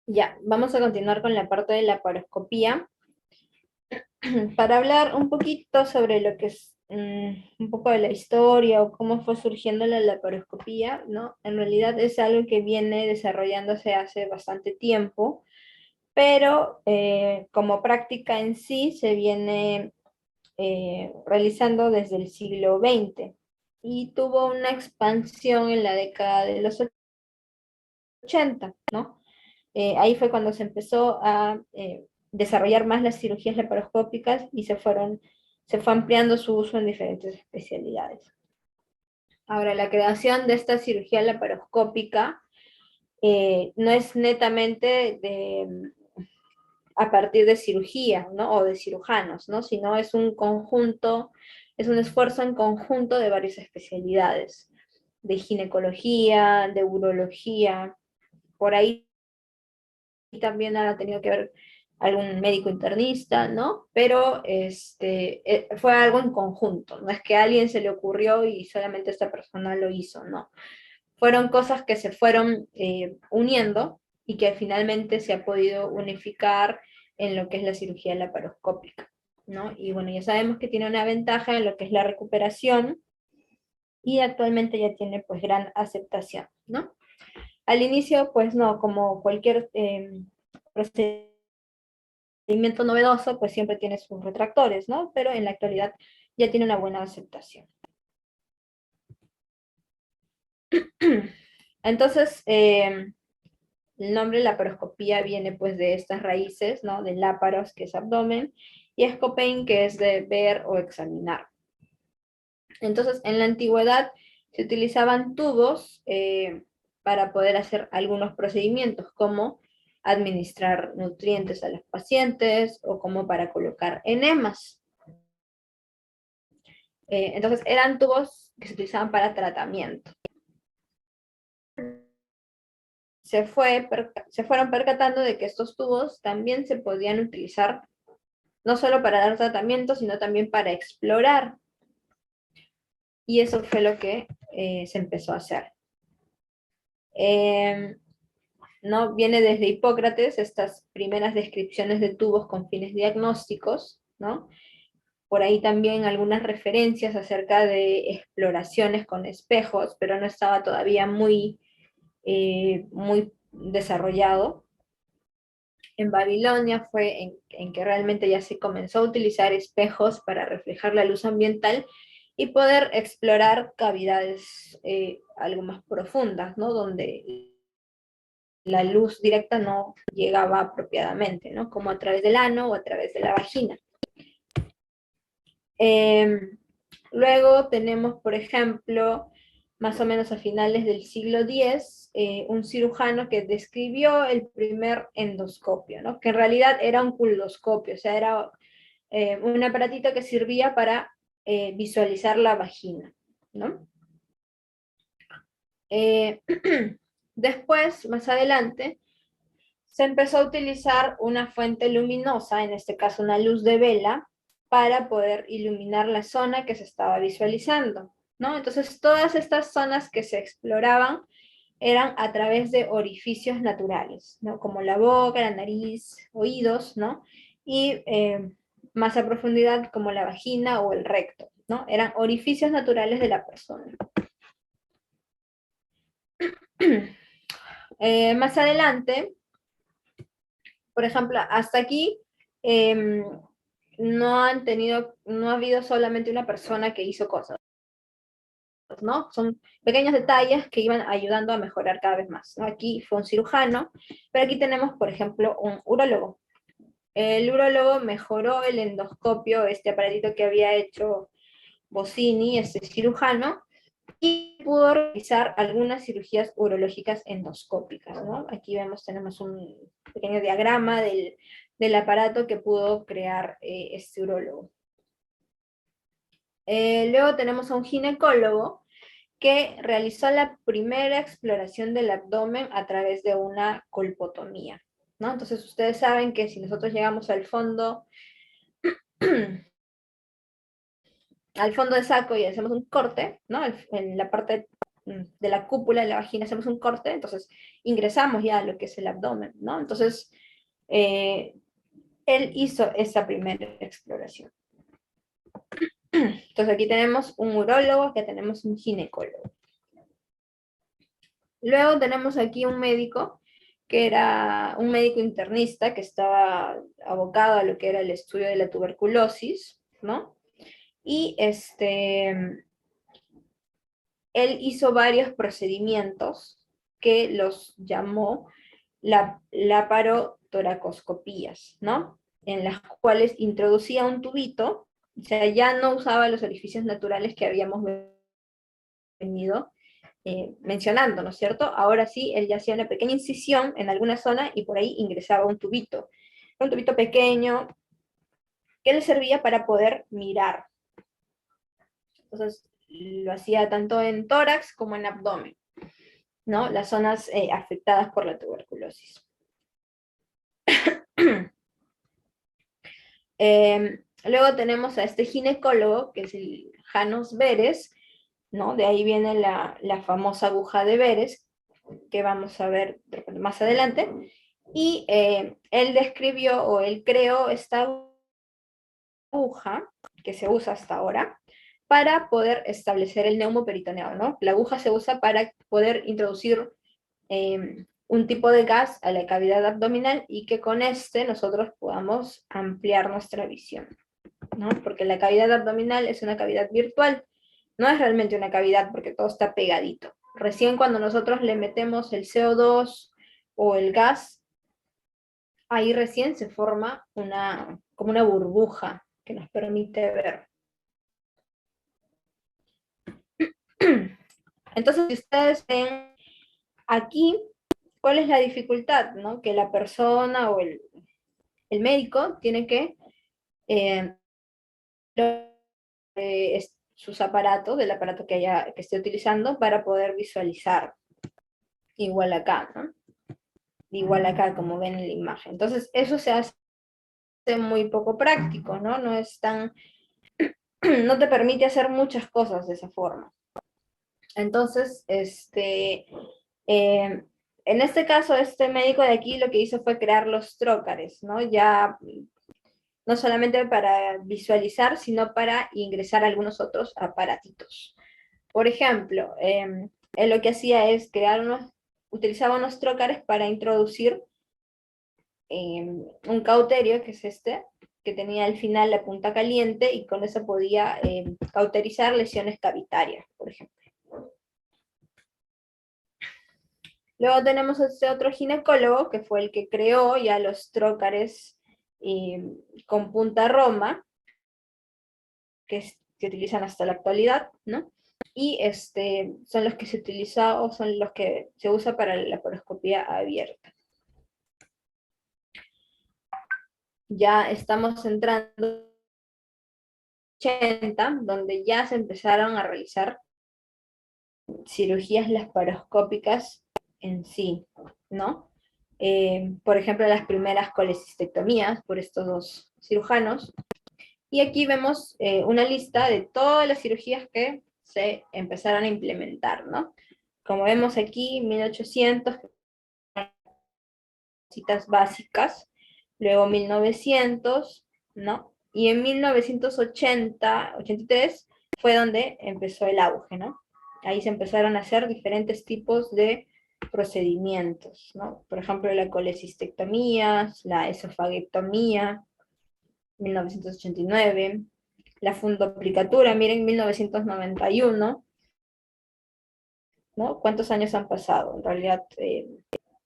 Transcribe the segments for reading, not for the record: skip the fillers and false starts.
Ya, vamos a continuar con la parte de la laparoscopía para hablar un poquito sobre lo que es un poco de la historia o cómo fue surgiendo la laparoscopía, ¿no? En realidad es algo que viene desarrollándose hace bastante tiempo, pero como práctica en sí se viene realizando desde el siglo XX y tuvo una expansión en la década de los 80, ¿no? Ahí fue cuando se empezó a desarrollar más las cirugías laparoscópicas y se fue ampliando su uso en diferentes especialidades. Ahora, la creación de esta cirugía laparoscópica no es netamente a partir de cirugía, ¿no? O de cirujanos, ¿no? Sino es un conjunto, es un esfuerzo en conjunto de varias especialidades, de ginecología, de urología, por ahí también ha tenido que ver algún médico internista, ¿no? Pero fue algo en conjunto, no es que a alguien se le ocurrió y solamente esta persona lo hizo, no. Fueron cosas que se fueron uniendo y que finalmente se ha podido unificar en lo que es la cirugía laparoscópica, ¿no? Y bueno, ya sabemos que tiene una ventaja en lo que es la recuperación y actualmente ya tiene pues gran aceptación, ¿no? Al inicio, pues no, como cualquier procedimiento novedoso, pues siempre tiene sus retractores, ¿no? Pero en la actualidad ya tiene una buena aceptación. Entonces, el nombre laparoscopía viene pues de estas raíces, ¿no? De láparos, que es abdomen, y escopein, que es de ver o examinar. Entonces, en la antigüedad se utilizaban tubos para poder hacer algunos procedimientos, como administrar nutrientes a los pacientes o como para colocar enemas. Entonces, eran tubos que se utilizaban para tratamiento. Se fueron percatando de que estos tubos también se podían utilizar no solo para dar tratamiento, sino también para explorar. Y eso fue lo que se empezó a hacer. ¿No? Viene desde Hipócrates estas primeras descripciones de tubos con fines diagnósticos, ¿no? Por ahí también algunas referencias acerca de exploraciones con espejos, pero no estaba todavía muy desarrollado. En Babilonia fue en que realmente ya se comenzó a utilizar espejos para reflejar la luz ambiental y poder explorar cavidades algo más profundas, ¿no? Donde la luz directa no llegaba apropiadamente, ¿no? Como a través del ano o a través de la vagina. Luego tenemos, por ejemplo, más o menos a finales del siglo X, un cirujano que describió el primer endoscopio, ¿no? Que en realidad era un culdoscopio, o sea, era un aparatito que servía para visualizar la vagina, ¿no? Después, más adelante, se empezó a utilizar una fuente luminosa, en este caso una luz de vela, para poder iluminar la zona que se estaba visualizando, ¿no? Entonces, todas estas zonas que se exploraban eran a través de orificios naturales, ¿no? Como la boca, la nariz, oídos, ¿no? Y más a profundidad como la vagina o el recto, ¿no? Eran orificios naturales de la persona. Más adelante, por ejemplo, hasta aquí no ha habido solamente una persona que hizo cosas, ¿no? Son pequeños detalles que iban ayudando a mejorar cada vez más, ¿no? Aquí fue un cirujano, pero aquí tenemos, por ejemplo, un urólogo. El urólogo mejoró el endoscopio, este aparatito que había hecho Bossini, este cirujano, y pudo realizar algunas cirugías urológicas endoscópicas, ¿no? Aquí tenemos un pequeño diagrama del aparato que pudo crear este urólogo. Luego tenemos a un ginecólogo que realizó la primera exploración del abdomen a través de una colpotomía, ¿no? Entonces ustedes saben que si nosotros llegamos al fondo del saco y hacemos un corte, ¿no? En la parte de la cúpula de la vagina, hacemos un corte, entonces ingresamos ya a lo que es el abdomen, ¿no? Entonces, él hizo esa primera exploración. Entonces aquí tenemos un urólogo, aquí tenemos un ginecólogo. Luego tenemos aquí un médico, que era un médico internista que estaba abocado a lo que era el estudio de la tuberculosis, ¿no? Y él hizo varios procedimientos que los llamó laparotoracoscopías, ¿no? En las cuales introducía un tubito, o sea, ya no usaba los orificios naturales que habíamos venido mencionando, ¿no es cierto? Ahora sí, él ya hacía una pequeña incisión en alguna zona y por ahí ingresaba un tubito pequeño que le servía para poder mirar. Entonces, lo hacía tanto en tórax como en abdomen, ¿no? Las zonas afectadas por la tuberculosis. Luego tenemos a este ginecólogo, que es el Janos Veres, ¿no? De ahí viene la famosa aguja de Veres, que vamos a ver más adelante. Y él describió o él creó esta aguja que se usa hasta ahora para poder establecer el neumoperitoneo, ¿no? La aguja se usa para poder introducir un tipo de gas a la cavidad abdominal y que con este nosotros podamos ampliar nuestra visión, ¿no? Porque la cavidad abdominal es una cavidad virtual, no es realmente una cavidad porque todo está pegadito. Recién cuando nosotros le metemos el CO2 o el gas, ahí recién se forma como una burbuja que nos permite ver. Entonces, si ustedes ven aquí, ¿cuál es la dificultad? ¿No? Que la persona o el médico tiene que sus aparatos, del aparato que esté utilizando para poder visualizar. Igual acá, ¿no? Igual acá, como ven en la imagen. Entonces, eso se hace muy poco práctico, ¿no? No es tan, no te permite hacer muchas cosas de esa forma. Entonces, en este caso, este médico de aquí lo que hizo fue crear los trócares, ¿no? Ya no solamente para visualizar, sino para ingresar algunos otros aparatitos. Por ejemplo, él lo que hacía es utilizaba unos trócares para introducir un cauterio, que es este, que tenía al final la punta caliente y con eso podía cauterizar lesiones cavitarias, por ejemplo. Luego tenemos este otro ginecólogo, que fue el que creó ya los trócares con punta roma, que se utilizan hasta la actualidad, ¿no? Y son los que se utiliza o son los que se usa para la laparoscopía abierta. Ya estamos entrando 80, donde ya se empezaron a realizar cirugías laparoscópicas en sí, ¿no? Por ejemplo, las primeras colecistectomías por estos dos cirujanos. Y aquí vemos una lista de todas las cirugías que se empezaron a implementar, ¿no? Como vemos aquí, 1800, citas básicas, luego 1900, ¿no? Y en 1980, 83 fue donde empezó el auge, ¿no? Ahí se empezaron a hacer diferentes tipos de procedimientos, ¿no? Por ejemplo, la colecistectomía, la esofaguectomía, 1989, la fundoplicatura, miren, 1991, ¿no? ¿Cuántos años han pasado? En realidad,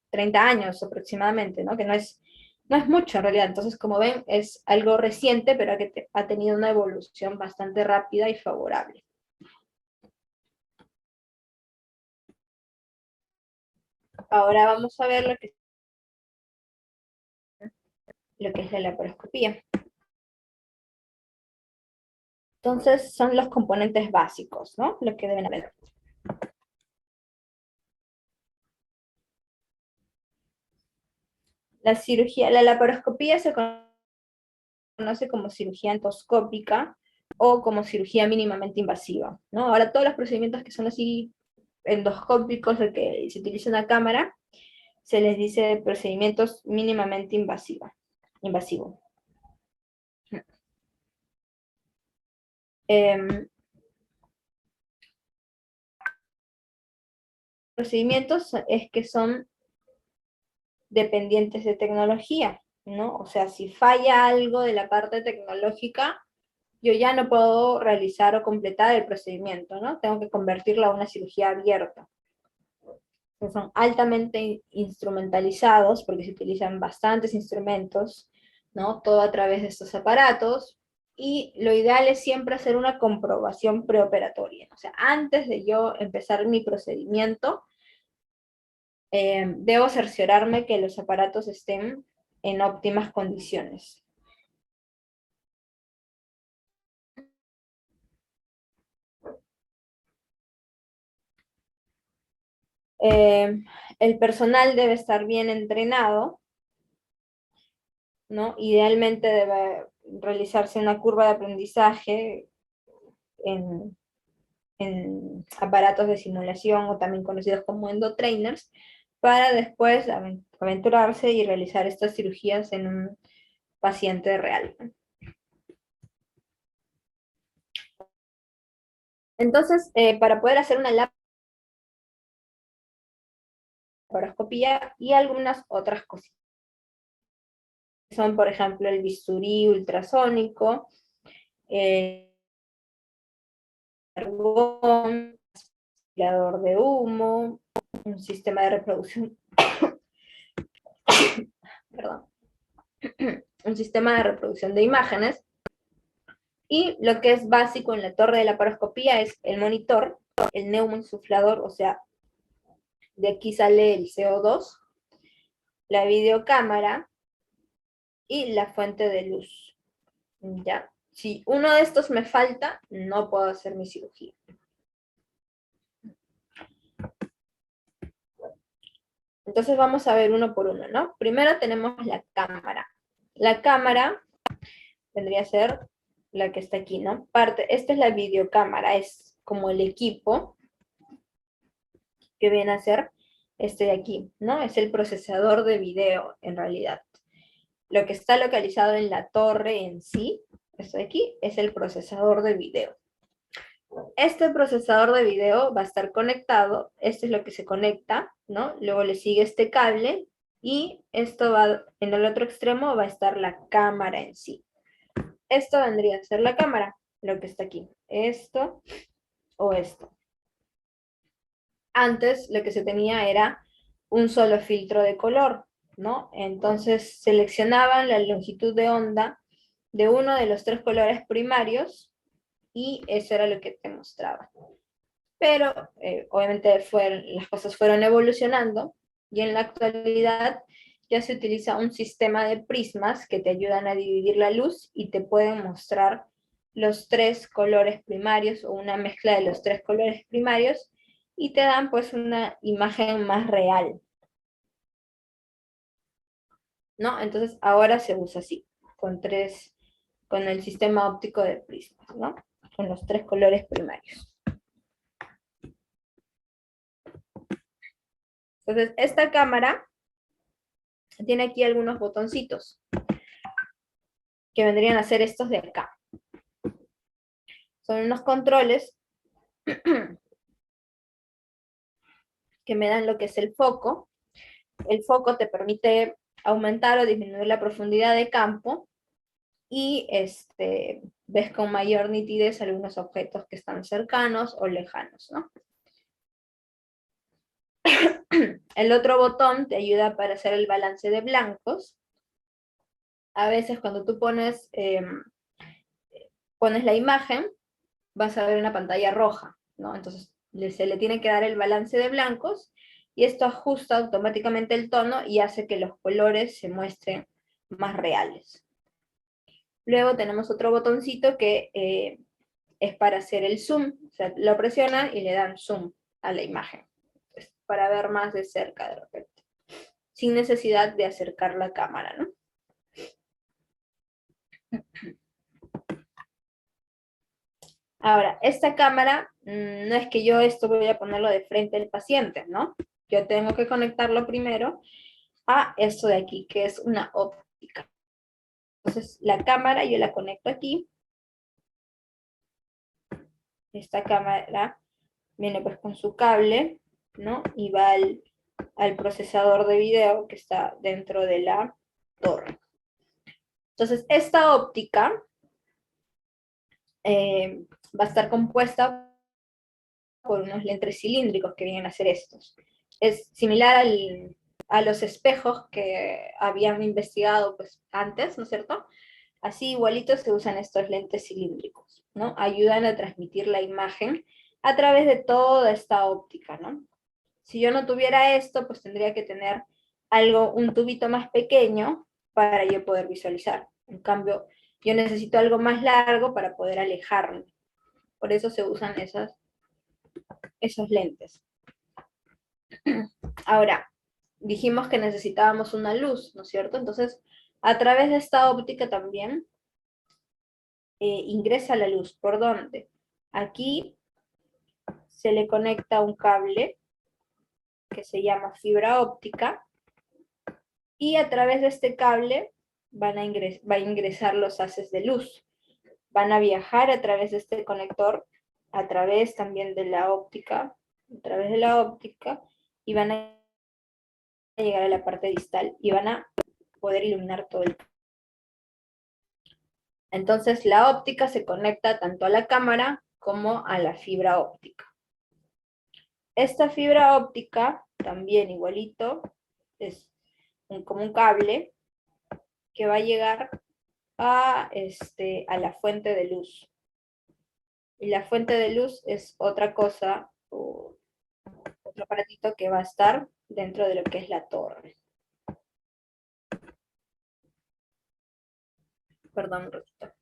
30 años aproximadamente, ¿no? Que no es mucho en realidad. Entonces, como ven, es algo reciente, pero que ha tenido una evolución bastante rápida y favorable. Ahora vamos a ver lo que es la laparoscopía. Entonces, son los componentes básicos, ¿no? Lo que deben haber. La laparoscopía se conoce como cirugía endoscópica o como cirugía mínimamente invasiva, ¿no? Ahora todos los procedimientos que son así endoscópicos, el que se utiliza una cámara, se les dice procedimientos mínimamente invasivo. Procedimientos es que son dependientes de tecnología, ¿no? O sea, si falla algo de la parte tecnológica, yo ya no puedo realizar o completar el procedimiento, ¿no? Tengo que convertirlo a una cirugía abierta. Que son altamente instrumentalizados porque se utilizan bastantes instrumentos, ¿no? Todo a través de estos aparatos. Y lo ideal es siempre hacer una comprobación preoperatoria. O sea, antes de yo empezar mi procedimiento, debo cerciorarme que los aparatos estén en óptimas condiciones. El personal debe estar bien entrenado, ¿no? Idealmente debe realizarse una curva de aprendizaje en, en aparatos de simulación o también conocidos como endotrainers, para después aventurarse y realizar estas cirugías en un paciente real. Entonces, para poder hacer una laparoscopía y algunas otras cosas. Son, por ejemplo, el bisturí ultrasónico, el argón, aspirador de humo, un sistema de reproducción, perdón, un sistema de reproducción de imágenes, y lo que es básico en la torre de laparoscopía es el monitor, el neumoinsuflador, o sea, de aquí sale el CO2, la videocámara y la fuente de luz. ¿Ya? Si uno de estos me falta, no puedo hacer mi cirugía. Entonces vamos a ver uno por uno, ¿no? Primero tenemos la cámara. La cámara vendría a ser la que está aquí, ¿no? Esta es la videocámara, es como el equipo que viene a ser este de aquí, ¿no? Es el procesador de video, en realidad. Lo que está localizado en la torre en sí, esto de aquí, es el procesador de video. Este procesador de video va a estar conectado, esto es lo que se conecta, ¿no? Luego le sigue este cable y esto va, en el otro extremo va a estar la cámara en sí. Esto vendría a ser la cámara, lo que está aquí, esto o esto. Antes lo que se tenía era un solo filtro de color, ¿no? Entonces seleccionaban la longitud de onda de uno de los tres colores primarios y eso era lo que te mostraba. Pero obviamente las cosas fueron evolucionando y en la actualidad ya se utiliza un sistema de prismas que te ayudan a dividir la luz y te pueden mostrar los tres colores primarios o una mezcla de los tres colores primarios y te dan pues una imagen más real, ¿no? Entonces ahora se usa así, con el sistema óptico de prismas, ¿no? Con los tres colores primarios. Entonces, esta cámara tiene aquí algunos botoncitos que vendrían a ser estos de acá. Son unos controles que me dan lo que es el foco. El foco te permite aumentar o disminuir la profundidad de campo y ves con mayor nitidez algunos objetos que están cercanos o lejanos, ¿no? El otro botón te ayuda para hacer el balance de blancos. A veces cuando tú pones la imagen, vas a ver una pantalla roja, ¿no? Entonces se le tiene que dar el balance de blancos y esto ajusta automáticamente el tono y hace que los colores se muestren más reales. Luego tenemos otro botoncito que es para hacer el zoom, o sea, lo presionan y le dan zoom a la imagen, es para ver más de cerca de repente, sin necesidad de acercar la cámara, ¿no? Ahora, esta cámara, no es que yo esto voy a ponerlo de frente al paciente, ¿no? Yo tengo que conectarlo primero a esto de aquí, que es una óptica. Entonces, la cámara yo la conecto aquí. Esta cámara viene pues con su cable, ¿no? Y va al procesador de video que está dentro de la torre. Entonces, esta óptica va a estar compuesta por unos lentes cilíndricos que vienen a ser estos. Es similar a los espejos que habían investigado pues, antes, ¿no es cierto? Así igualitos se usan estos lentes cilíndricos, ¿no? Ayudan a transmitir la imagen a través de toda esta óptica, ¿no? Si yo no tuviera esto, pues tendría que tener algo, un tubito más pequeño para yo poder visualizar. En cambio, yo necesito algo más largo para poder alejarme. Por eso se usan esos lentes. Ahora, dijimos que necesitábamos una luz, ¿no es cierto? Entonces, a través de esta óptica también ingresa la luz. ¿Por dónde? Aquí se le conecta un cable que se llama fibra óptica y a través de este cable va a ingresar los haces de luz. Van a viajar a través de este conector, a través también de la óptica, a través de la óptica, y van a llegar a la parte distal y van a poder iluminar todo el. Entonces la óptica se conecta tanto a la cámara como a la fibra óptica. Esta fibra óptica, también igualito, es como un cable que va a llegar a la fuente de luz. Y la fuente de luz es otra cosa, o otro aparatito que va a estar dentro de lo que es la torre. Perdón, un ratito.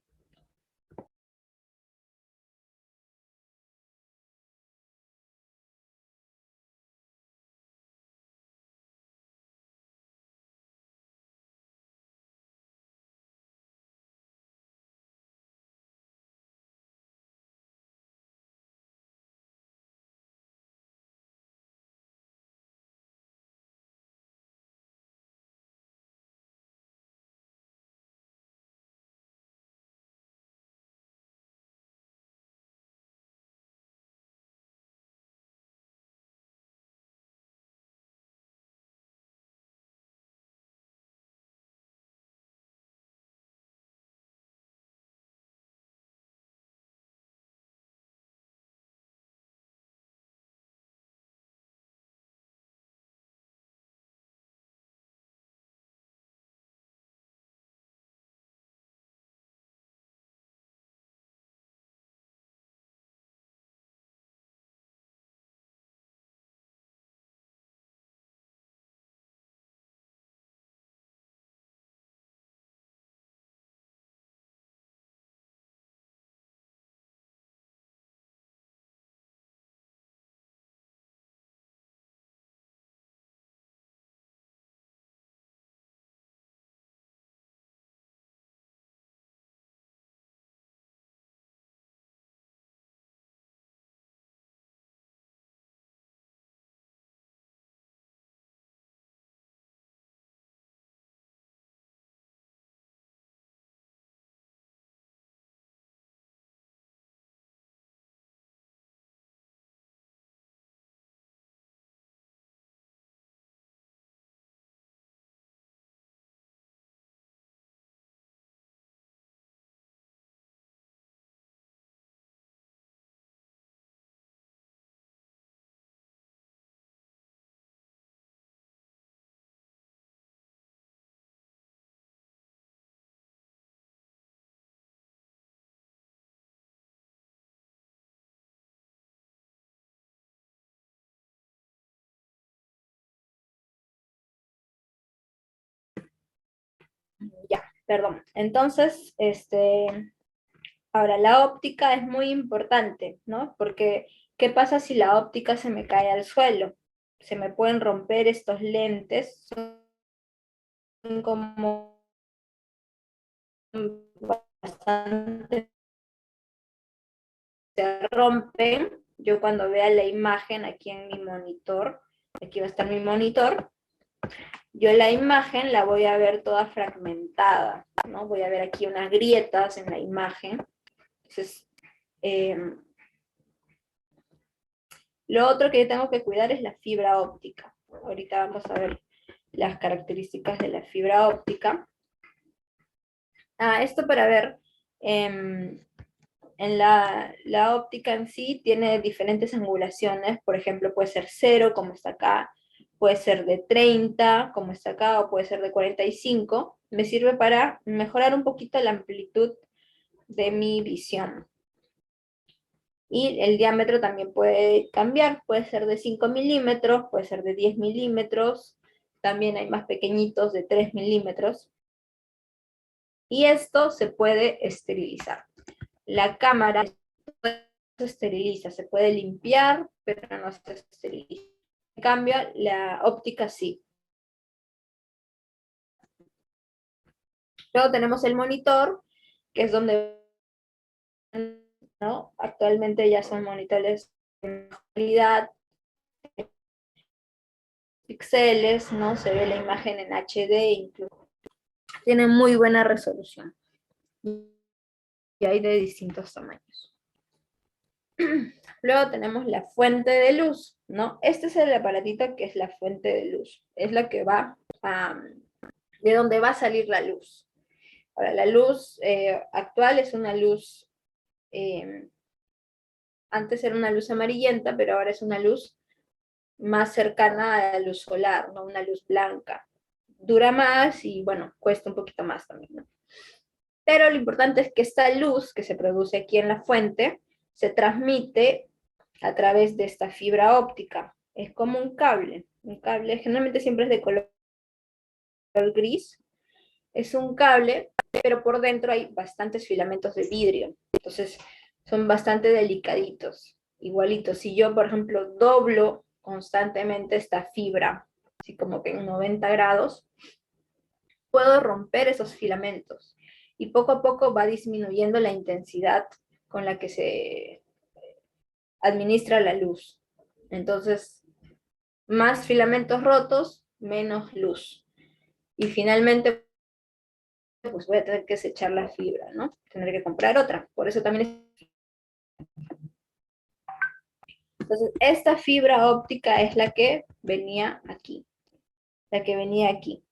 Ya, perdón. Entonces, ahora la óptica es muy importante, ¿no? Porque, ¿qué pasa si la óptica se me cae al suelo? Se me pueden romper estos lentes, son como bastante se rompen, yo cuando vea la imagen aquí en mi monitor, aquí va a estar mi monitor, yo la imagen la voy a ver toda fragmentada, ¿no? Voy a ver aquí unas grietas en la imagen. Entonces, lo otro que yo tengo que cuidar es la fibra óptica. Ahorita vamos a ver las características de la fibra óptica. Esto para ver, en la óptica en sí tiene diferentes angulaciones, por ejemplo puede ser 0 como está acá, puede ser de 30 como está acá, o puede ser de 45. Me sirve para mejorar un poquito la amplitud de mi visión. Y el diámetro también puede cambiar, puede ser de 5 milímetros, puede ser de 10 milímetros, también hay más pequeñitos de 3 milímetros. Y esto se puede esterilizar. La cámara se esteriliza, se puede limpiar, pero no se esteriliza. En cambio, la óptica sí. Luego tenemos el monitor, que es donde, ¿no? Actualmente ya son monitores de calidad, píxeles, ¿no? Se ve la imagen en HD, incluso tiene muy buena resolución. Y hay de distintos tamaños. Luego tenemos la fuente de luz, ¿no? Este es el aparatito que es la fuente de luz. Es la que va de donde va a salir la luz. Ahora, la luz actual es una luz, antes era una luz amarillenta, pero ahora es una luz más cercana a la luz solar, ¿no? Una luz blanca. Dura más y, bueno, cuesta un poquito más también, ¿no? Pero lo importante es que esta luz que se produce aquí en la fuente se transmite a través de esta fibra óptica. Es como un cable generalmente siempre es de color gris, es un cable, pero por dentro hay bastantes filamentos de vidrio, entonces son bastante delicaditos, igualitos. Si yo, por ejemplo, doblo constantemente esta fibra, así como que en 90 grados, puedo romper esos filamentos, y poco a poco va disminuyendo la intensidad con la que se administra la luz. Entonces, más filamentos rotos, menos luz. Y finalmente, pues voy a tener que desechar la fibra, ¿no? Tendré que comprar otra. Por eso también es... Entonces, esta fibra óptica es la que venía aquí. La que venía aquí.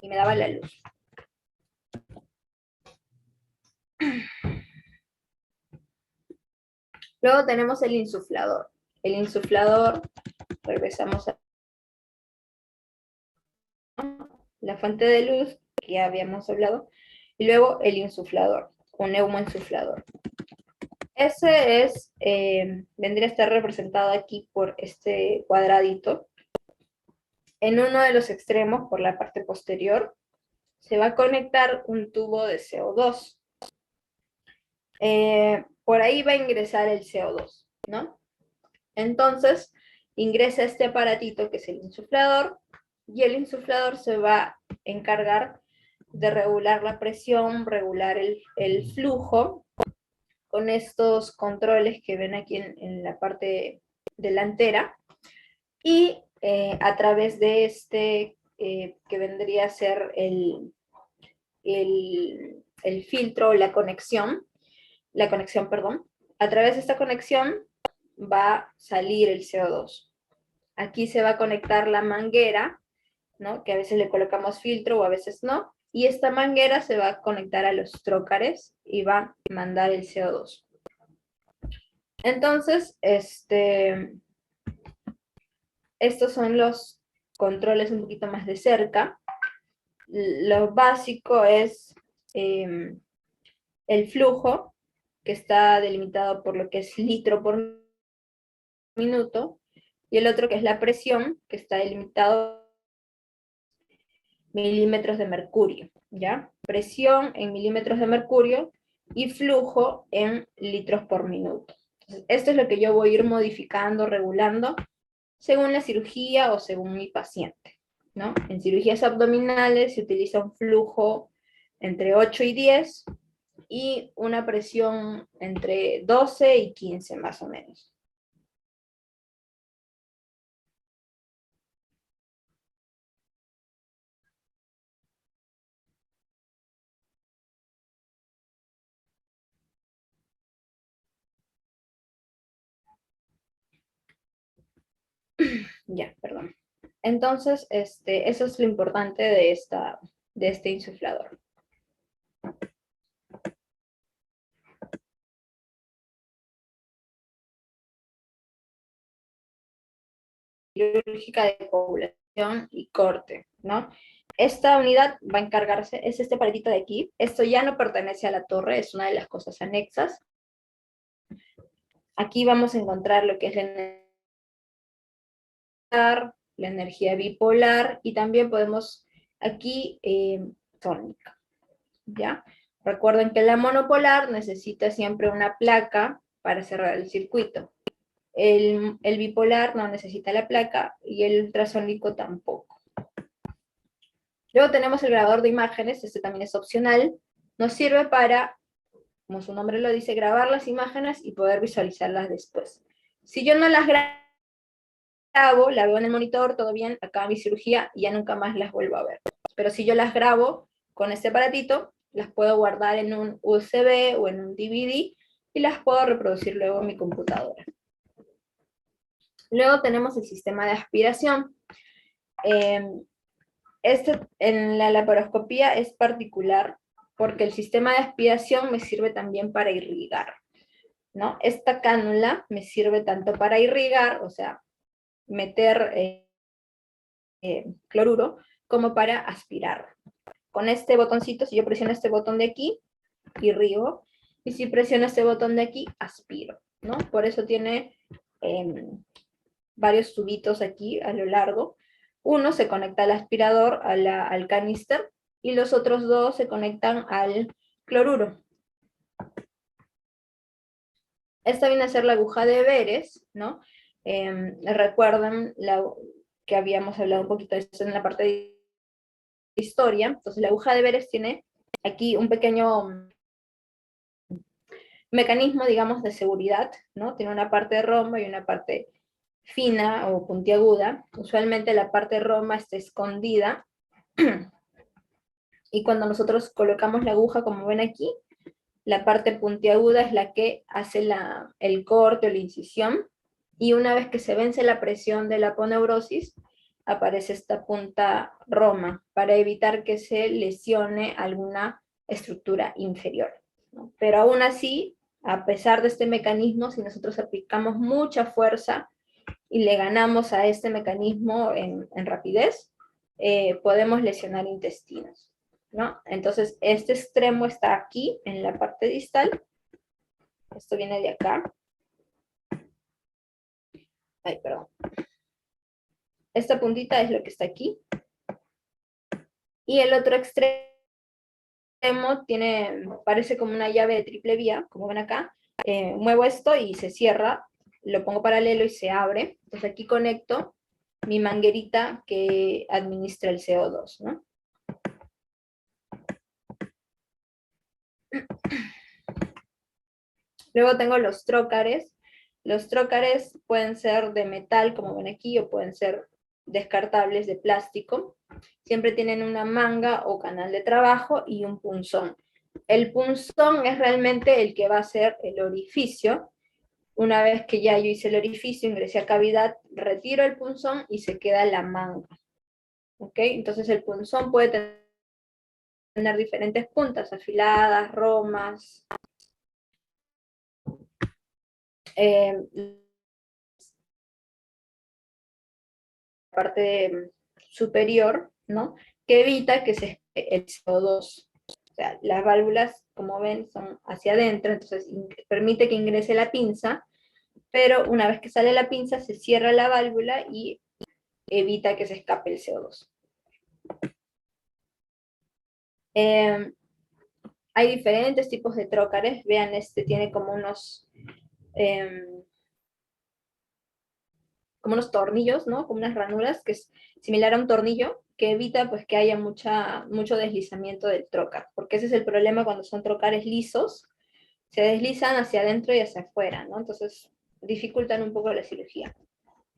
Y me daba la luz. Luego tenemos el insuflador. El insuflador, regresamos a la fuente de luz, que ya habíamos hablado, y luego el insuflador, un neumoinsuflador. Ese es, vendría a estar representado aquí por este cuadradito. En uno de los extremos, por la parte posterior, se va a conectar un tubo de CO2. Por ahí va a ingresar el CO2, ¿no? Entonces, ingresa este aparatito que es el insuflador, y el insuflador se va a encargar de regular la presión, regular el flujo, con estos controles que ven aquí en la parte delantera, y a través de este, que vendría a ser el filtro, la conexión, perdón, a través de esta conexión va a salir el CO2. Aquí se va a conectar la manguera, ¿no? Que a veces le colocamos filtro o a veces no, y esta manguera se va a conectar a los trócares y va a mandar el CO2. Entonces, estos son los controles un poquito más de cerca. Lo básico es el flujo, que está delimitado por lo que es litro por minuto, y el otro que es la presión, que está delimitado milímetros de mercurio, ¿ya? Presión en milímetros de mercurio y flujo en litros por minuto. Entonces, esto es lo que yo voy a ir modificando, regulando, según la cirugía o según mi paciente, ¿no? En cirugías abdominales se utiliza un flujo entre 8 y 10, y una presión entre 12 y 15 más o menos. Ya, perdón. Entonces, eso es lo importante de este insuflador. Quirúrgica de coagulación y corte, ¿no? Esta unidad va a encargarse, es este aparatito de aquí. Esto ya no pertenece a la torre, es una de las cosas anexas. Aquí vamos a encontrar lo que es la energía bipolar, y también podemos aquí tónica, ¿ya? Recuerden que la monopolar necesita siempre una placa para cerrar el circuito. El bipolar no necesita la placa y el ultrasónico tampoco. Luego tenemos el grabador de imágenes, este también es opcional. Nos sirve para, como su nombre lo dice, grabar las imágenes y poder visualizarlas después. Si yo no las grabo, la veo en el monitor, todo bien, acaba mi cirugía y ya nunca más las vuelvo a ver. Pero si yo las grabo con este aparatito, las puedo guardar en un USB o en un DVD y las puedo reproducir luego en mi computadora. Luego tenemos el sistema de aspiración. En la laparoscopía es particular porque el sistema de aspiración me sirve también para irrigar, ¿no? Esta cánula me sirve tanto para irrigar, o sea, meter cloruro, como para aspirar. Con este botoncito, si yo presiono este botón de aquí, irrigo, y si presiono este botón de aquí, aspiro, ¿no? Por eso tiene varios tubitos aquí a lo largo. Uno se conecta al aspirador, al canister, y los otros dos se conectan al cloruro. Esta viene a ser la aguja de Veres, ¿no? Recuerden que habíamos hablado un poquito de esto en la parte de historia. Entonces la aguja de Veres tiene aquí un pequeño mecanismo, digamos, de seguridad, ¿no? Tiene una parte de rombo y una parte fina o puntiaguda. Usualmente la parte roma está escondida, y cuando nosotros colocamos la aguja, como ven aquí, la parte puntiaguda es la que hace el corte o la incisión, y una vez que se vence la presión de la aponeurosis, aparece esta punta roma, para evitar que se lesione alguna estructura inferior, ¿no? Pero aún así, a pesar de este mecanismo, si nosotros aplicamos mucha fuerza y le ganamos a este mecanismo en rapidez, podemos lesionar intestinos, ¿no? Entonces, este extremo está aquí, en la parte distal. Esto viene de acá. Ay, perdón. Esta puntita es lo que está aquí. Y el otro extremo parece como una llave de triple vía, como ven acá. Muevo esto y se cierra, lo pongo paralelo y se abre. Entonces aquí conecto mi manguerita que administra el CO2, ¿no? Luego tengo los trócares. Los trócares pueden ser de metal, como ven aquí, o pueden ser descartables de plástico. Siempre tienen una manga o canal de trabajo y un punzón. El punzón es realmente el que va a ser el orificio. Una vez que ya yo hice el orificio, ingresé a cavidad, retiro el punzón y se queda la manga. ¿Ok? Entonces el punzón puede tener diferentes puntas, afiladas, romas. Parte superior, ¿no? Que evita que se el CO2. O sea, las válvulas, como ven, son hacia adentro, entonces permite que ingrese la pinza, pero una vez que sale la pinza se cierra la válvula y evita que se escape el CO2. Hay diferentes tipos de trócares. Vean, este tiene como unos tornillos, ¿no? Como unas ranuras, que es similar a un tornillo, que evita pues que haya mucho deslizamiento del trocar, porque ese es el problema cuando son trocares lisos, se deslizan hacia adentro y hacia afuera, ¿no? Entonces dificultan un poco la cirugía.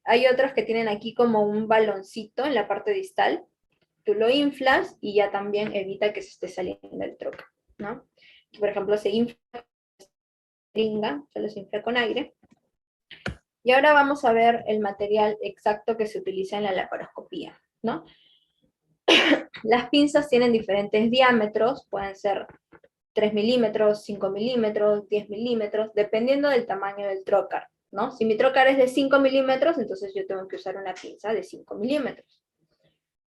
Hay otros que tienen aquí como un baloncito en la parte distal, tú lo inflas y ya también evita que se esté saliendo el trocar, ¿no? Por ejemplo, se infla, se infla con aire. Y ahora vamos a ver el material exacto que se utiliza en la laparoscopía, ¿no? Las pinzas tienen diferentes diámetros, pueden ser 3 milímetros, 5 milímetros, 10 milímetros, dependiendo del tamaño del trocar, ¿no? Si mi trocar es de 5 milímetros, entonces yo tengo que usar una pinza de 5 milímetros.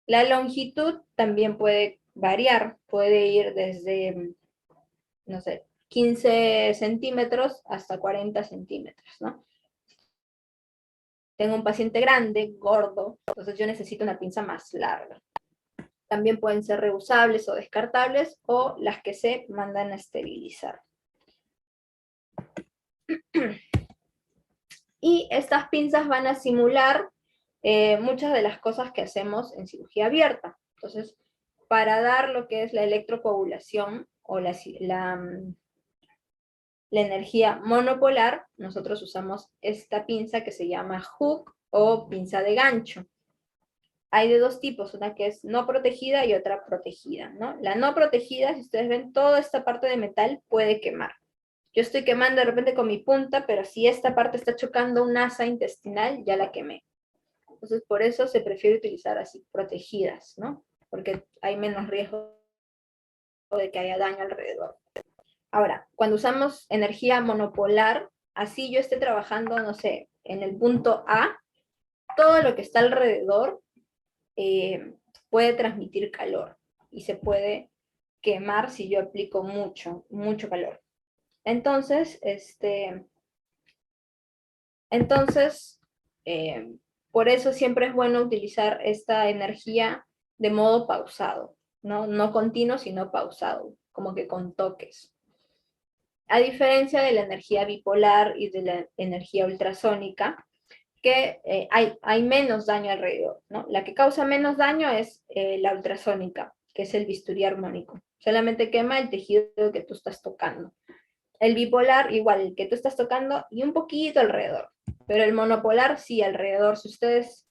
La longitud también puede variar, puede ir desde, no sé, 15 centímetros hasta 40 centímetros, ¿no? Tengo un paciente grande, gordo, entonces yo necesito una pinza más larga. También pueden ser reusables o descartables, o las que se mandan a esterilizar. Y estas pinzas van a simular muchas de las cosas que hacemos en cirugía abierta. Entonces, para dar lo que es la electrocoagulación o la energía monopolar, nosotros usamos esta pinza que se llama hook o pinza de gancho. Hay de dos tipos, una que es no protegida y otra protegida, ¿no? La no protegida, si ustedes ven, toda esta parte de metal puede quemar. Yo estoy quemando de repente con mi punta, pero si esta parte está chocando un asa intestinal, ya la quemé. Entonces, por eso se prefiere utilizar así, protegidas, ¿no? Porque hay menos riesgo de que haya daño alrededor. Ahora, cuando usamos energía monopolar, así yo esté trabajando, no sé, en el punto A, todo lo que está alrededor puede transmitir calor y se puede quemar si yo aplico mucho calor. Entonces, eh, por eso siempre es bueno utilizar esta energía de modo pausado, ¿no? No continuo, sino pausado, como que con toques. A diferencia de la energía bipolar y de la energía ultrasónica, que hay menos daño alrededor, ¿no? La que causa menos daño es la ultrasónica, que es el bisturí armónico. Solamente quema el tejido que tú estás tocando. El bipolar, igual, el que tú estás tocando y un poquito alrededor. Pero el monopolar, sí, alrededor. Si ustedes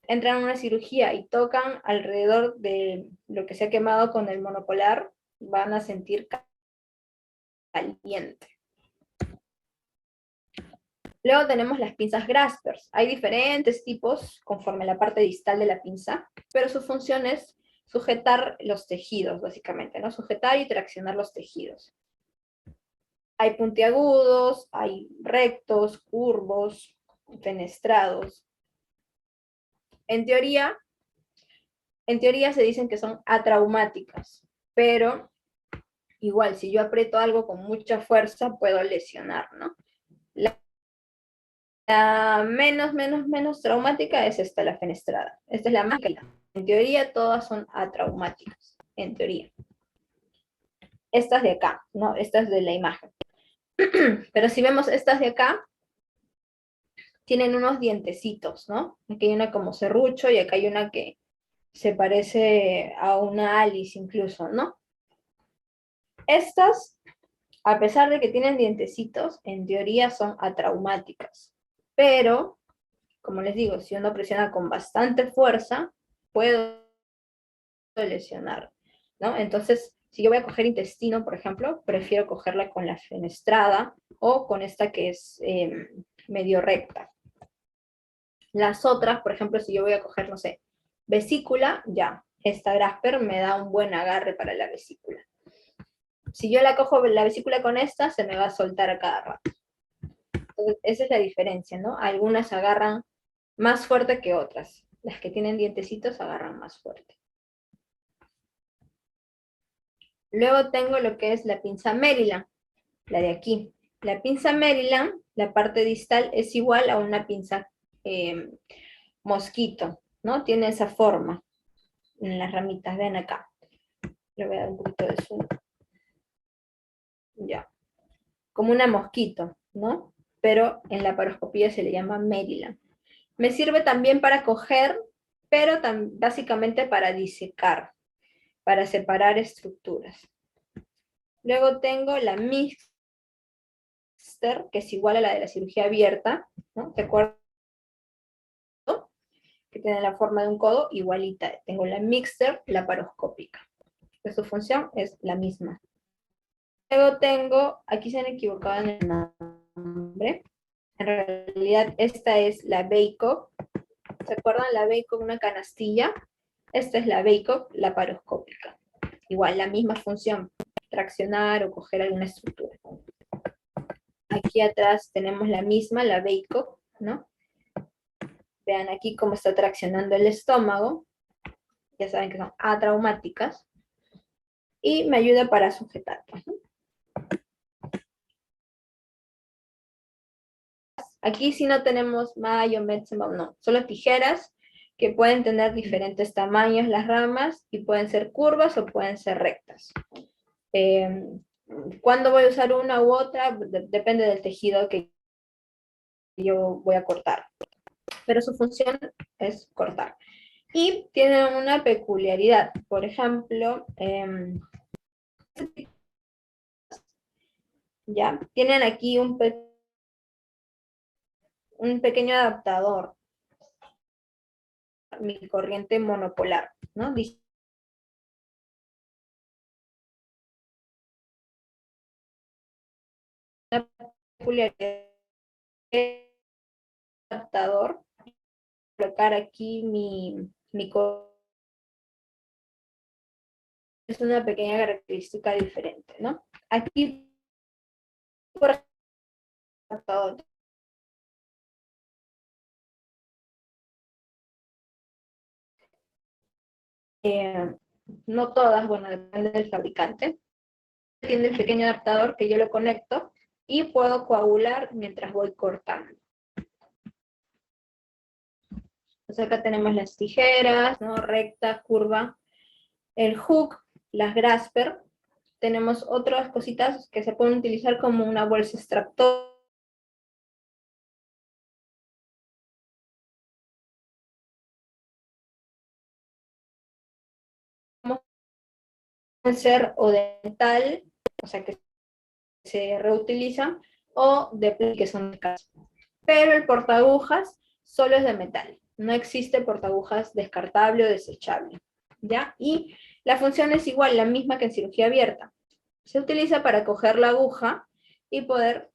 entran a una cirugía y tocan alrededor de lo que se ha quemado con el monopolar, van a sentir caliente. Luego tenemos las pinzas graspers. Hay diferentes tipos conforme a la parte distal de la pinza, pero su función es sujetar los tejidos, básicamente, ¿no? Sujetar y traccionar los tejidos. Hay puntiagudos, hay rectos, curvos, fenestrados. En teoría se dicen que son atraumáticas, pero igual, si yo aprieto algo con mucha fuerza, puedo lesionar, ¿no? La menos traumática es esta, la fenestrada. Esta es la más clara. En teoría, todas son atraumáticas, en teoría. Estas de acá, ¿no? Estas de la imagen. Pero si vemos estas de acá, tienen unos dientecitos, ¿no? Aquí hay una como serrucho y acá hay una que se parece a una Alice incluso, ¿no? Estas, a pesar de que tienen dientecitos, en teoría son atraumáticas. Pero, como les digo, si uno presiona con bastante fuerza, puedo lesionar, ¿no? Entonces, si yo voy a coger intestino, por ejemplo, prefiero cogerla con la fenestrada o con esta que es medio recta. Las otras, por ejemplo, si yo voy a coger, no sé, vesícula, ya, esta grasper me da un buen agarre para la vesícula. Si yo la cojo la vesícula con esta, se me va a soltar a cada rato. Entonces, esa es la diferencia, ¿no? Algunas agarran más fuerte que otras. Las que tienen dientecitos agarran más fuerte. Luego tengo lo que es la pinza Maryland, la de aquí. La pinza Maryland, la parte distal, es igual a una pinza mosquito, ¿no? Tiene esa forma en las ramitas, ven acá. Le voy a dar un poquito de zoom. Ya. Como una mosquito, ¿no? Pero en la laparoscopía se le llama Maryland. Me sirve también para coger pero básicamente para disecar, para separar estructuras. Luego tengo la Mixter, que es igual a la de la cirugía abierta, ¿no? ¿De acuerdo? Que tiene la forma de un codo, igualita. Tengo la Mixter laparoscópica, que su función es la misma. Luego tengo, aquí se han equivocado en el nombre, en realidad esta es la Babcock. ¿Se acuerdan la Babcock, una canastilla? Esta es la Babcock laparoscópica. Igual, la misma función, traccionar o coger alguna estructura. Aquí atrás tenemos la misma, la Babcock, ¿no? Vean aquí cómo está traccionando el estómago. Ya saben que son atraumáticas. Y me ayuda para sujetar, ¿no? Aquí sí no tenemos mayo, metsemol, no. Solo tijeras que pueden tener diferentes tamaños las ramas y pueden ser curvas o pueden ser rectas. ¿Cuándo voy a usar una u otra? Depende del tejido que yo voy a cortar. Pero su función es cortar. Y tienen una peculiaridad. Por ejemplo, ya tienen aquí un pequeño adaptador, mi corriente monopolar, ¿no? Una peculiaridad adaptador, colocar aquí mi es una pequeña característica diferente, ¿no? Aquí, por ejemplo, no todas, bueno, depende del fabricante, tiene el pequeño adaptador que yo lo conecto y puedo coagular mientras voy cortando. Entonces acá tenemos las tijeras, ¿no? Recta, curva, el hook, las grasper. Tenemos otras cositas que se pueden utilizar como una bolsa extractor. Pueden ser o de metal, o sea que se reutilizan, o de plástico, que son de casa. Pero el portaagujas solo es de metal. No existe portaagujas descartable o desechable, ¿ya? Y la función es igual, la misma que en cirugía abierta. Se utiliza para coger la aguja y poder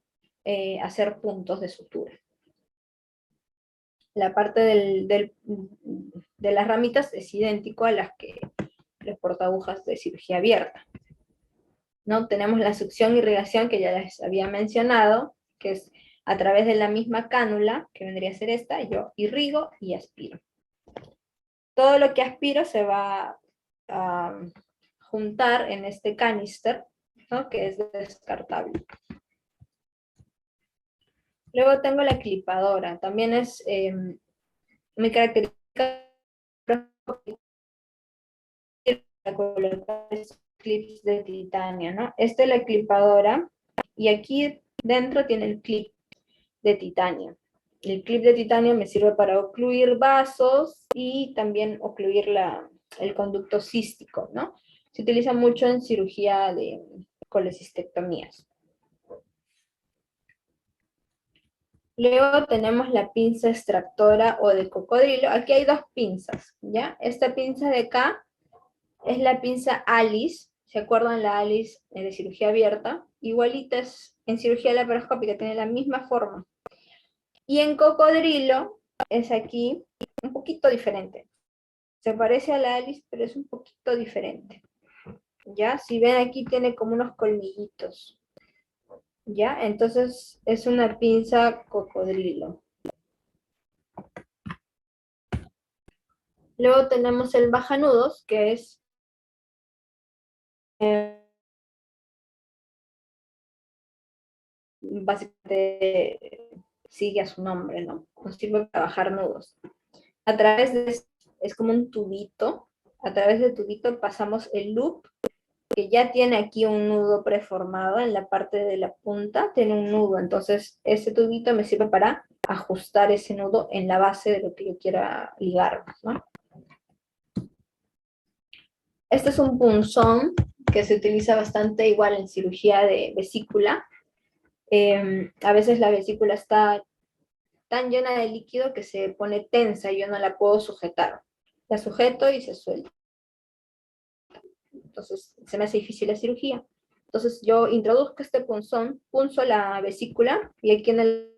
hacer puntos de sutura. La parte de las ramitas es idéntico a las que los portaagujas de cirugía abierta, ¿no? Tenemos la succión y irrigación que ya les había mencionado, que es a través de la misma cánula, que vendría a ser esta, yo irrigo y aspiro. Todo lo que aspiro se va a juntar en este canister, ¿no? Que es descartable. Luego tengo la clipadora, también es muy característica para colocar clips de titanio, ¿no? Esta es la clipadora y aquí dentro tiene el clip de titanio. El clip de titanio me sirve para ocluir vasos y también ocluir el conducto cístico, ¿no? Se utiliza mucho en cirugía de colecistectomías. Luego tenemos la pinza extractora o de cocodrilo. Aquí hay dos pinzas, ¿ya? Esta pinza de acá es la pinza Alice. ¿Se acuerdan la Alice de cirugía abierta? Igualita es en cirugía laparoscópica, tiene la misma forma. Y en cocodrilo es aquí un poquito diferente. Se parece a la Alice, pero es un poquito diferente. ¿Ya? Si ven aquí tiene como unos colmillitos. ¿Ya? Entonces es una pinza cocodrilo. Luego tenemos el bajanudos, que es básicamente sigue a su nombre, ¿no? Nos sirve para bajar nudos. A través de, es como un tubito, a través del tubito pasamos el loop, que ya tiene aquí un nudo preformado en la parte de la punta, tiene un nudo, entonces ese tubito me sirve para ajustar ese nudo en la base de lo que yo quiera ligar, ¿no? Este es un punzón que se utiliza bastante igual en cirugía de vesícula. A veces la vesícula está tan llena de líquido que se pone tensa y yo no la puedo sujetar. La sujeto y se suelta. Entonces se me hace difícil la cirugía. Entonces yo introduzco este punzón, punzo la vesícula y aquí en el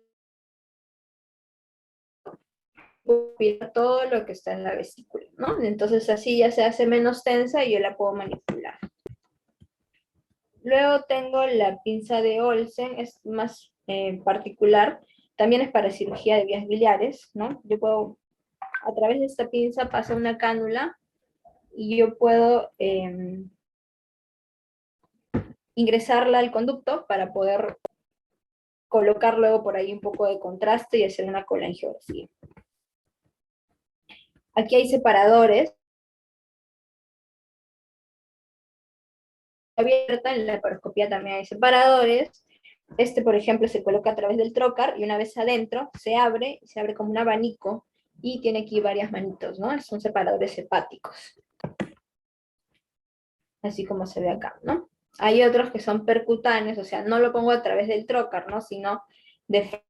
todo lo que está en la vesícula, ¿no? Entonces así ya se hace menos tensa y yo la puedo manipular. Luego tengo la pinza de Olsen, es más particular, también es para cirugía de vías biliares, ¿no? Yo puedo, a través de esta pinza pasa una cánula y yo puedo ingresarla al conducto para poder colocar luego por ahí un poco de contraste y hacer una colangiografía. Aquí hay separadores. Abierta, en la laparoscopía también hay separadores. Este, por ejemplo, se coloca a través del trocar y una vez adentro se abre como un abanico y tiene aquí varias manitos, ¿no? Son separadores hepáticos. Así como se ve acá, ¿no? Hay otros que son percutáneos, o sea, no lo pongo a través del trocar, ¿no? Sino de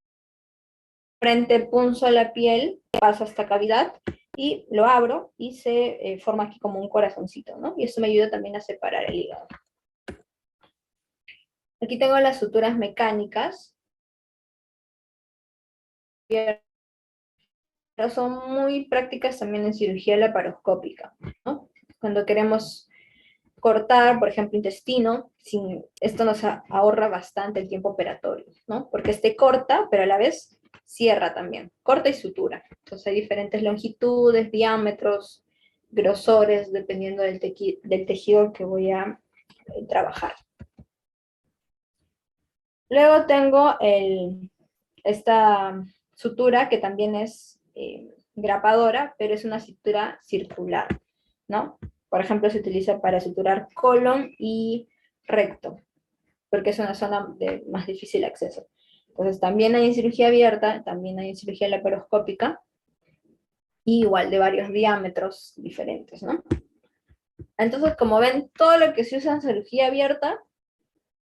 frente punzo la piel, paso esta cavidad y lo abro y se forma aquí como un corazoncito, ¿no? Y eso me ayuda también a separar el hígado. Aquí tengo las suturas mecánicas, pero son muy prácticas también en cirugía laparoscópica, ¿no? Cuando queremos cortar, por ejemplo, intestino, esto nos ahorra bastante el tiempo operatorio, ¿no? Porque este corta, pero a la vez cierra también, corta y sutura. Entonces hay diferentes longitudes, diámetros, grosores, dependiendo del tejido que voy a trabajar. Luego tengo esta sutura que también es grapadora, pero es una sutura circular, ¿no? Por ejemplo, se utiliza para suturar colon y recto, porque es una zona de más difícil acceso. Entonces, también hay en cirugía abierta, también hay en cirugía laparoscópica, y igual de varios diámetros diferentes, ¿no? Entonces, como ven, todo lo que se usa en cirugía abierta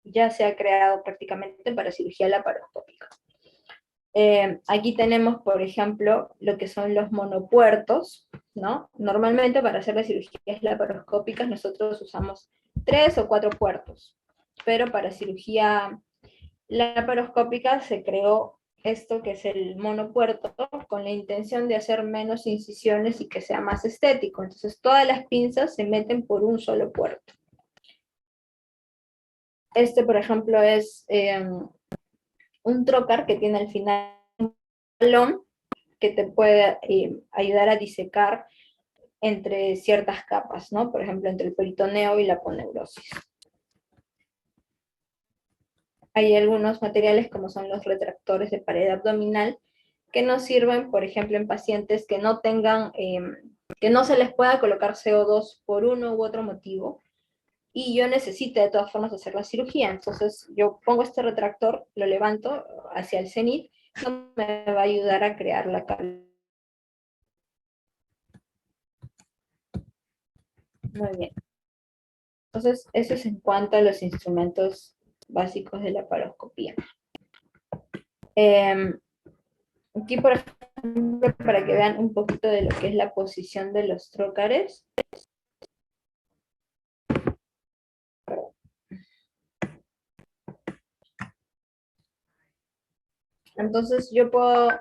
ya se ha creado prácticamente para cirugía laparoscópica. Aquí tenemos, por ejemplo, lo que son los monopuertos, ¿no? Normalmente para hacer las cirugías laparoscópicas nosotros usamos 3 o 4 puertos, pero para cirugía laparoscópica se creó esto que es el monopuerto con la intención de hacer menos incisiones y que sea más estético. Entonces todas las pinzas se meten por un solo puerto. Este, por ejemplo, es un trocar que tiene al final un balón que te puede ayudar a disecar entre ciertas capas, ¿no? Por ejemplo, entre el peritoneo y la aponeurosis. Hay algunos materiales como son los retractores de pared abdominal que nos sirven, por ejemplo, en pacientes que no tengan, que no se les pueda colocar CO2 por uno u otro motivo, y yo necesito de todas formas hacer la cirugía. Entonces yo pongo este retractor, lo levanto hacia el cenit, me va a ayudar a crear la cavidad. Muy bien. Entonces, eso es en cuanto a los instrumentos básicos de la paroscopía. Aquí, por ejemplo, para que vean un poquito de lo que es la posición de los trócares. Entonces, yo puedo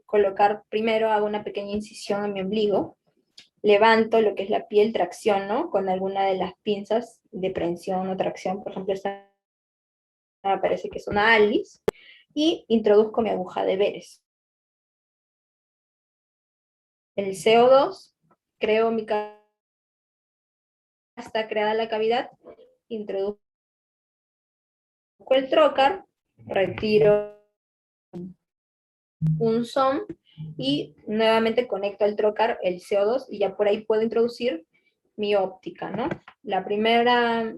colocar, primero hago una pequeña incisión en mi ombligo, levanto lo que es la piel, tracciono con alguna de las pinzas de prensión o tracción, por ejemplo, esta me parece que es una Alice, y introduzco mi aguja de Beres. El CO2, creo mi cavidad, está creada la cavidad, introduzco el trocar, retiro un son y nuevamente conecto al trocar el CO2 y ya por ahí puedo introducir mi óptica, ¿no? La primera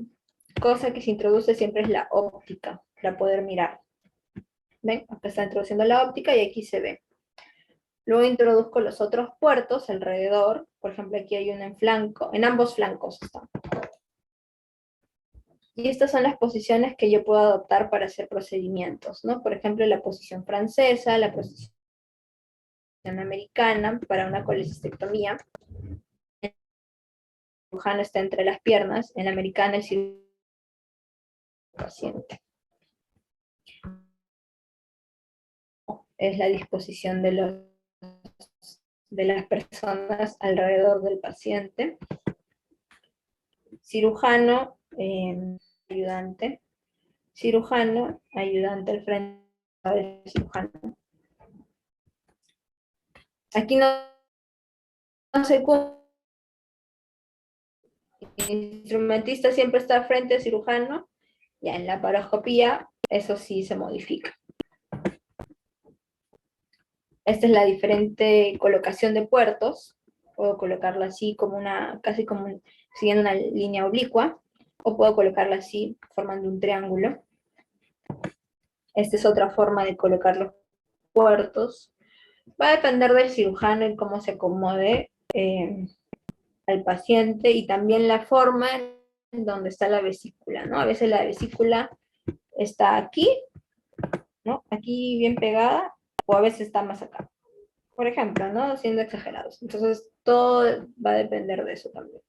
cosa que se introduce siempre es la óptica, para poder mirar. ¿Ven? Acá está introduciendo la óptica y aquí se ve. Luego introduzco los otros puertos alrededor. Por ejemplo, aquí hay uno en flanco, en ambos flancos está. Y estas son las posiciones que yo puedo adoptar para hacer procedimientos, ¿no? Por ejemplo, la posición francesa, la posición americana para una colecistectomía. El cirujano está entre las piernas, en la americana el cirujano paciente. Es la disposición de las personas alrededor del paciente. Cirujano, ayudante. Cirujano, ayudante al frente del cirujano. Aquí no sé cómo. El instrumentista siempre está frente al cirujano. Ya en la laparoscopía, eso sí se modifica. Esta es la diferente colocación de puertos. Puedo colocarla así como casi como siguiendo una línea oblicua, o puedo colocarla así formando un triángulo. Esta es otra forma de colocar los puertos. Va a depender del cirujano y cómo se acomode al paciente, y también la forma en donde está la vesícula, ¿no? A veces la vesícula está aquí, ¿no? Aquí bien pegada, o a veces está más acá. Por ejemplo, ¿no? Siendo exagerados. Entonces, todo va a depender de eso también.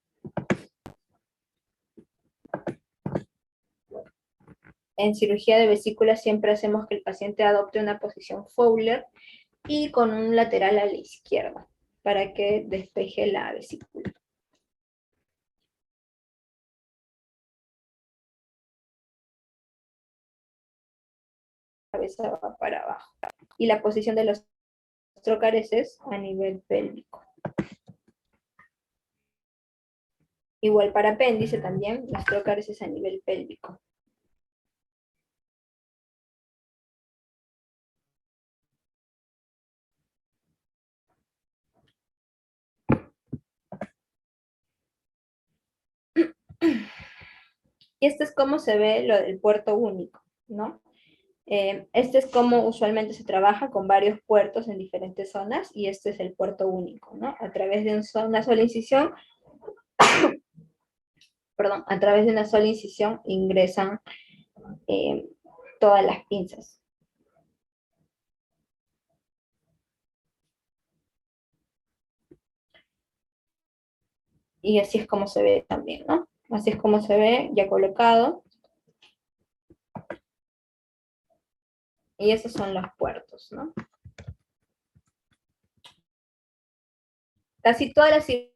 En cirugía de vesícula siempre hacemos que el paciente adopte una posición Fowler y con un lateral a la izquierda para que despeje la vesícula. La cabeza va para abajo. Y la posición de los trócares es a nivel pélvico. Igual para apéndice también, los trócares es a nivel pélvico. Y este es cómo se ve lo del puerto único, ¿no? Este es como usualmente se trabaja con varios puertos en diferentes zonas, y este es el puerto único, ¿no? A través de una sola incisión, perdón, a través de una sola incisión ingresan eh, todas las pinzas. Y así es como se ve también, ¿no? Así es como se ve ya colocado. Y esos son los puertos, ¿no? Casi todas las cirugías.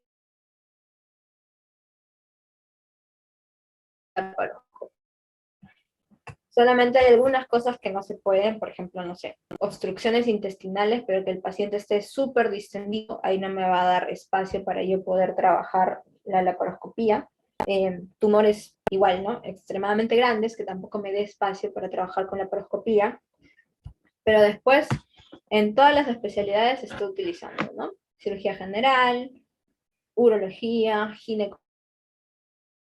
Solamente hay algunas cosas que no se pueden, por ejemplo, no sé, obstrucciones intestinales, pero que el paciente esté súper distendido, ahí no me va a dar espacio para yo poder trabajar la laparoscopía. Tumores igual, ¿no? Extremadamente grandes, que tampoco me dé espacio para trabajar con laparoscopía. Pero después, en todas las especialidades se está utilizando, ¿no? Cirugía general, urología,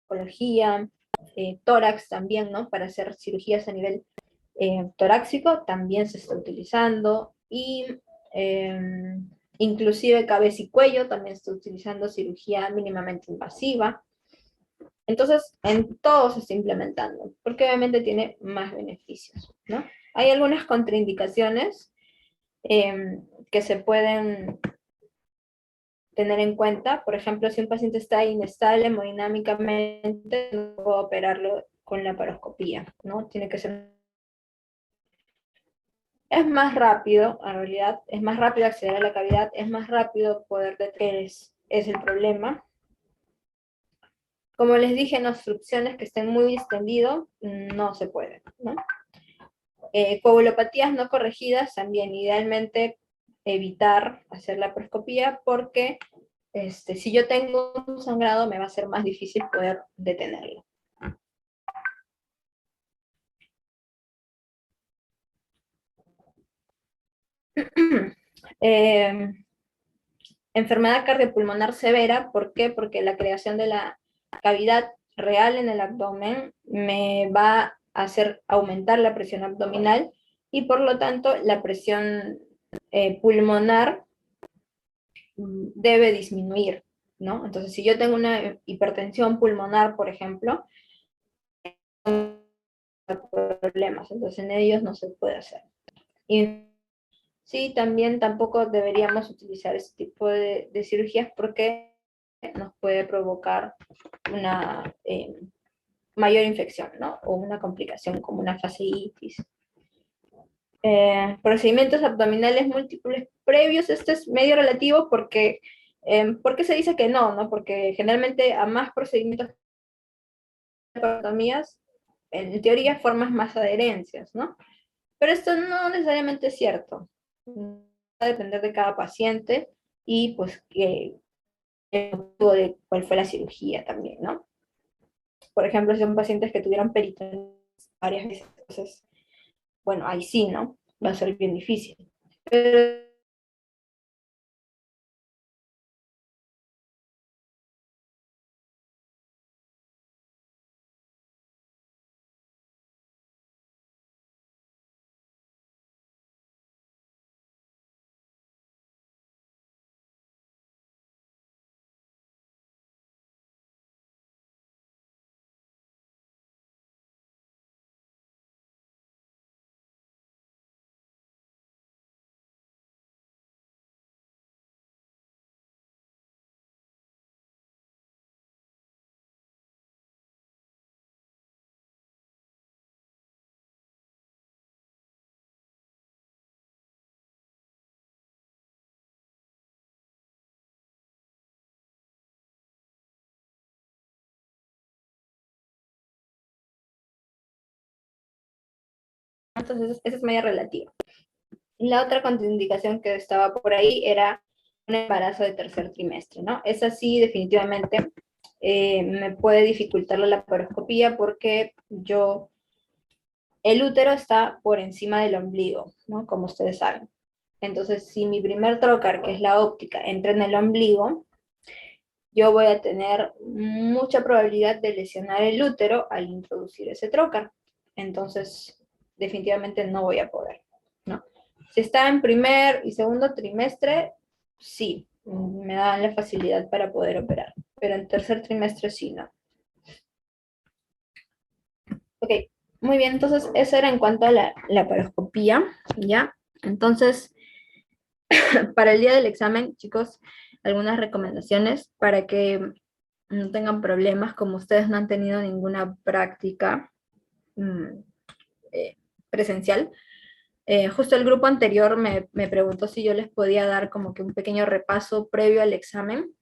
ginecología, tórax también, ¿no? Para hacer cirugías a nivel torácico también se está utilizando, y eh, inclusive cabeza y cuello también se está utilizando cirugía mínimamente invasiva. Entonces, en todo se está implementando, porque obviamente tiene más beneficios, ¿no? Hay algunas contraindicaciones que se pueden tener en cuenta. Por ejemplo, si un paciente está inestable hemodinámicamente, no puedo operarlo con la laparoscopía, ¿no? Tiene que ser. Es más rápido, en realidad, es más rápido acceder a la cavidad, es más rápido poder detectar, es el problema. Como les dije, en obstrucciones que estén muy distendidos, no se puede, ¿no? Coagulopatías no corregidas, también idealmente evitar hacer la laparoscopía, porque si yo tengo un sangrado me va a ser más difícil poder detenerlo. eh, Enfermedad cardiopulmonar severa, ¿por qué? Porque la creación de la cavidad real en el abdomen me va a hacer aumentar la presión abdominal, y por lo tanto la presión pulmonar debe disminuir, ¿no? Entonces, si yo tengo una hipertensión pulmonar, por ejemplo, problemas, entonces en ellos no se puede hacer. Y sí, también tampoco deberíamos utilizar ese tipo de cirugías porque nos puede provocar una mayor infección, ¿no? O una complicación como una fasciitis. Procedimientos abdominales múltiples previos, esto es medio relativo porque, ¿por qué se dice que no, no? Porque generalmente a más procedimientos de episiotomías, en teoría formas más adherencias, ¿no? Pero esto no necesariamente es cierto. Va a depender de cada paciente y pues de cuál fue la cirugía también, ¿no? Por ejemplo, si son pacientes que tuvieron peritonitis varias veces, entonces, bueno, ahí sí, ¿no? Va a ser bien difícil. Pero entonces, esa es media relativa. La otra contraindicación que estaba por ahí era un embarazo de tercer trimestre, ¿no? Esa sí, definitivamente, me puede dificultar la laparoscopía porque el útero está por encima del ombligo, ¿no? Como ustedes saben. Entonces, si mi primer trocar, que es la óptica, entra en el ombligo, yo voy a tener mucha probabilidad de lesionar el útero al introducir ese trocar. Entonces, definitivamente no voy a poder, ¿no? Si está en primer y segundo trimestre, sí, me dan la facilidad para poder operar, pero en tercer trimestre sí, no. Ok, muy bien, entonces eso era en cuanto a la laparoscopía, ¿ya? Entonces, para el día del examen, chicos, algunas recomendaciones para que no tengan problemas, como ustedes no han tenido ninguna práctica mm, eh, presencial. Justo el grupo anterior me preguntó si yo les podía dar como que un pequeño repaso previo al examen,